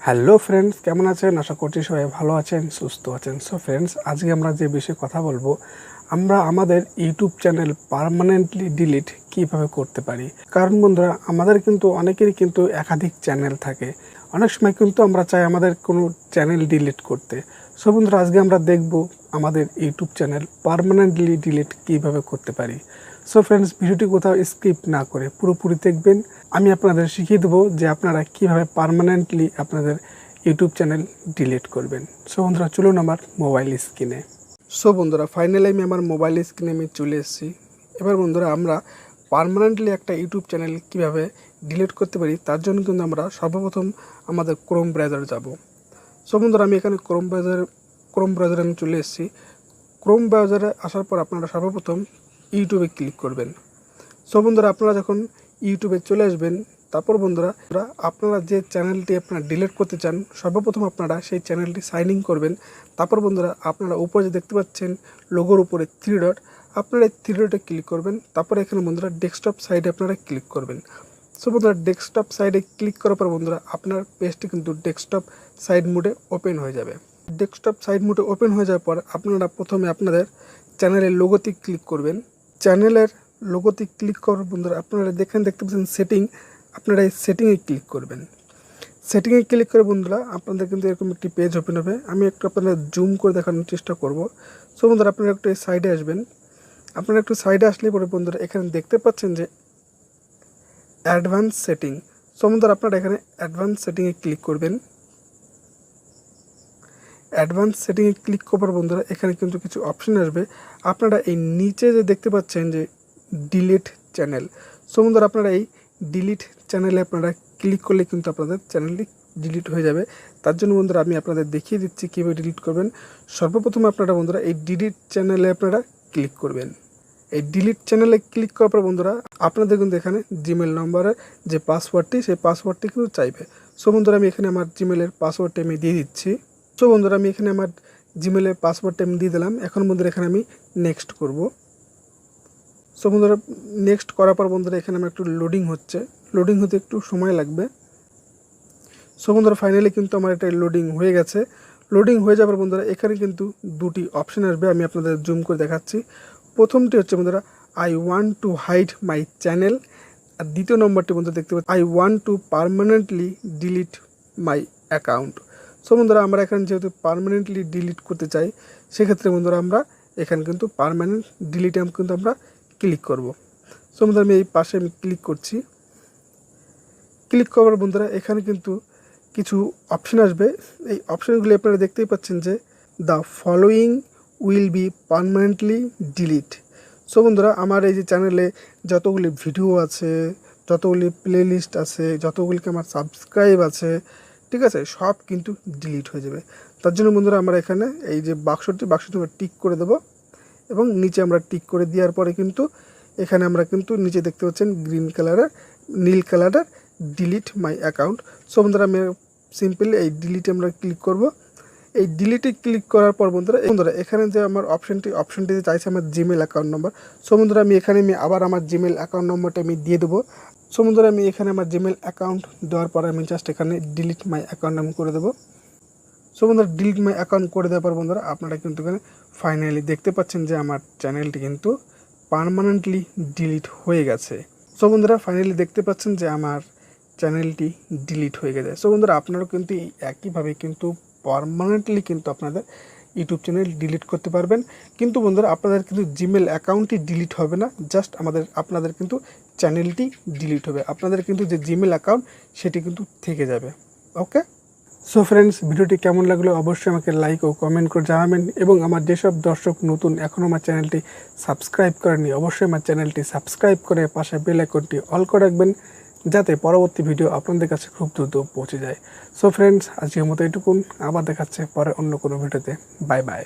Hello friends, কেমন আছেন? আশা করছি সবাই ভালো আছেন, সুস্থ আছেন। সো ফ্রেন্ডস, আজকে আমরা যে বিষয়ে কথা বলবো, আমরা আমাদের ইউটিউব চ্যানেল পার্মানেন্টলি ডিলিট কিভাবে করতে পারি। কারণ বন্ধুরা, আমাদের কিন্তু অনেকেরই কিন্তু একাধিক চ্যানেল থাকে। অনেক সময় কিন্তু আমরা চাই আমাদের কোনো চ্যানেল ডিলিট করতে। সো বন্ধুরা, আজকে আমরা দেখব আমাদের ইউটিউব চ্যানেল পার্মানেন্টলি ডিলিট কিভাবে করতে পারি। সো ফ্রেন্ডস, ভিডিওটি কোথাও স্কিপ না করে পুরোপুরি দেখবেন। আমি আপনাদের শিখিয়ে দেবো যে আপনারা কিভাবে পার্মানেন্টলি আপনাদের ইউটিউব চ্যানেল ডিলিট করবেন। সো বন্ধুরা, চলুন আমার মোবাইল স্ক্রিনে। সো বন্ধুরা, ফাইনালি আমি আমার মোবাইল স্ক্রিনে আমি চলে এসেছি। এবার বন্ধুরা, আমরা পার্মানেন্টলি একটা ইউটিউব চ্যানেল কিভাবে ডিলিট করতে পারি তার জন্য কিন্তু আমরা সর্বপ্রথম আমাদের ক্রোম ব্রাউজারে যাব। সো বন্ধুরা, আমি এখানে ক্রোম ব্রাউজারে আমি চলে এসেছি। ক্রোম ব্রাউজারে আসার পর আপনারা সর্বপ্রথম ইউটিউবে ক্লিক করবেন। সো বন্ধুরা, আপনারা যখন ইউটিউবে চলে আসবেন, তারপর বন্ধুরা আপনারা যে চ্যানেলটি আপনারা ডিলিট করতে চান, সর্বপ্রথম আপনারা সেই চ্যানেলটি সাইন ইন করবেন। তারপর বন্ধুরা, আপনারা উপরে যে দেখতে পাচ্ছেন লোগোর উপরে 3 ডট, আপনারা এই 3 ডটে ক্লিক করবেন। তারপরে এখানে বন্ধুরা ডেস্কটপ সাইডে আপনারা ক্লিক করবেন। সো বন্ধুরা, ডেস্কটপ সাইডে ক্লিক করার পর বন্ধুরা আপনার পেজটি কিন্তু ডেস্কটপ সাইড মোডে ওপেন হয়ে যাবে। ডেস্কটপ সাইড মোডে ওপেন হয়ে যাওয়ার পর আপনারা প্রথমে আপনাদের চ্যানেলের লোগোতে ক্লিক করবেন। চ্যানেলের লোগোতে ক্লিক করার বন্ধুরা আপনারা দেখতে পাচ্ছেন সেটিং, আপনারা এই সেটিংয়ে ক্লিক করবেন। সেটিংয়ে ক্লিক করে বন্ধুরা আপনাদের কিন্তু এরকম একটি পেজ ওপেন হবে। আমি একটু আপনাদের জুম করে দেখানোর চেষ্টা করব। সো বন্ধুরা, আপনারা একটু এই সাইডে আসবেন। আপনারা একটু সাইডে আসলে পরে বন্ধুরা এখানে দেখতে পাচ্ছেন যে অ্যাডভান্স সেটিং। সো বন্ধুরা, আপনারা এখানে অ্যাডভান্স সেটিংয়ে ক্লিক করবেন। অ্যাডভান্স সেটিংয়ে ক্লিক করার বন্ধুরা এখানে কিন্তু কিছু অপশন আসবে। আপনারা এই নিচে যে দেখতে পাচ্ছেন যে ডিলিট চ্যানেল, সো বন্ধুরা আপনারা এই ডিলিট চ্যানেলে আপনারা ক্লিক করলে কিন্তু আপনাদের চ্যানেলটি ডিলিট হয়ে যাবে। তার জন্য বন্ধুরা আমি আপনাদের দেখিয়ে দিচ্ছি কীভাবে ডিলিট করবেন। সর্বপ্রথম আপনারা বন্ধুরা এই ডিলিট চ্যানেলে আপনারা ক্লিক করবেন। এই ডিলিট চ্যানেলে ক্লিক করার পর বন্ধুরা আপনাদের কিন্তু এখানে জিমেল নম্বরের যে পাসওয়ার্ডটি, সেই পাসওয়ার্ডটি কিন্তু চাইবে। সো বন্ধুরা, আমি এখানে আমার জিমেলের পাসওয়ার্ডটি আমি দিয়ে দিচ্ছি। সো বন্ধুরা, আমি এখানে আমার জিমেলের পাসওয়ার্ডটা আমি দিয়ে দিলাম। এখন বন্ধুরা এখানে আমি নেক্সট করব। সো বন্ধুরা, নেক্সট করার পর বন্ধুরা এখানে আমার একটু লোডিং হচ্ছে, লোডিং হতে একটু সময় লাগবে। সো বন্ধুরা, ফাইনালি কিন্তু আমার এটা লোডিং হয়ে গেছে। লোডিং হয়ে যাবার বন্ধুরা এখানে কিন্তু দুটি অপশন আসবে, আমি আপনাদের জুম করে দেখাচ্ছি। প্রথমটি হচ্ছে বন্ধুরা I want to hide my channel, আর দ্বিতীয় নম্বরটি বন্ধুরা দেখতে পাচ্ছি I want to permanently delete my account. So বন্ধুরা, আমরা এখানে যেহেতু পার্মানেন্টলি ডিলিট করতে চাই, সেক্ষেত্রে বন্ধুরা আমরা এখানে কিন্তু পার্মানেন্ট ডিলিটে কিন্তু আমরা ক্লিক করব। সো বন্ধুরা, আমি এই পাশে আমি ক্লিক করছি। ক্লিক করার বন্ধুরা এখানে কিন্তু কিছু অপশন আসবে। এই অপশনগুলি আপনারা দেখতেই পাচ্ছেন যে the following will be permanently delete. So বন্ধুরা, আমার এই যে চ্যানেলে যতগুলি ভিডিও আছে, যতগুলি প্লেলিস্ট আছে, যতগুলিকে আমার সাবস্ক্রাইব আছে, ঠিক আছে, সব কিন্তু ডিলিট হয়ে যাবে। তার জন্য বন্ধুরা আমরা এখানে এই যে বাক্সটি আমরা টিক করে দেবো, এবং নিচে আমরা টিক করে দেওয়ার পরে কিন্তু এখানে আমরা কিন্তু নিচে দেখতে পাচ্ছেন গ্রিন কালারের, নীল কালারের ডিলিট মাই অ্যাকাউন্ট। সো বন্ধুরা, আমি সিম্পলি এই ডিলিটে আমরা ক্লিক করব। এই ডিলিটে ক্লিক করার পর বন্ধুরা এখানে যে আমার অপশনটিতে চাইছে আমার জিমেল অ্যাকাউন্ট নম্বর। সো বন্ধুরা, আমি এখানে আবার আমার জিমেল অ্যাকাউন্ট নম্বরটা আমি দিয়ে দেবো। সো বন্ধুরা, আমি এখানে আমার জিমেল অ্যাকাউন্ট দেওয়ার পর আমি জাস্ট এখানে ডিলিট মাই অ্যাকাউন্ট আমি করে দেবো। সো বন্ধুরা, ডিলিট মাই অ্যাকাউন্ট করে দেওয়ার পর বন্ধুরা আপনারা কিন্তু এখানে ফাইনালি দেখতে পাচ্ছেন যে আমার চ্যানেলটি কিন্তু পার্মানেন্টলি ডিলিট হয়ে গেছে। সো বন্ধুরা, ফাইনালি দেখতে পাচ্ছেন যে আমার চ্যানেলটি ডিলিট হয়ে গেছে। সো বন্ধুরা, আপনারাও কিন্তু এই একইভাবে কিন্তু পার্মানেন্টলি কিন্তু আপনাদের ইউটিউব চ্যানেল ডিলিট করতে পারবেন। কিন্তু বন্ধুরা, আপনাদের কিন্তু জিমেল অ্যাকাউন্টটি ডিলিট হবে না, জাস্ট আপনাদের কিন্তু চ্যানেলটি ডিলিট হবে। আপনাদের কিন্তু যে জিমেল অ্যাকাউন্ট সেটি কিন্তু থেকে যাবে। ওকে। সো ফ্রেন্ডস, ভিডিওটি কেমন লাগলো অবশ্যই আমাকে লাইক ও কমেন্ট করে জানাবেন, এবং আমার যেসব দর্শক নতুন এখনও আমার চ্যানেলটি সাবস্ক্রাইব করেনি, অবশ্যই আমার চ্যানেলটি সাবস্ক্রাইব করে পাশে বেল আইকনটি অল করে রাখবেন, যাতে পরবর্তী ভিডিও আপনাদের কাছে খুব দ্রুত পৌঁছে যায়। সো ফ্রেন্ডস, আজকের মতো এটুকুন, আবার দেখাচ্ছে পরে অন্য কোনো ভিডিওতে। Bye bye.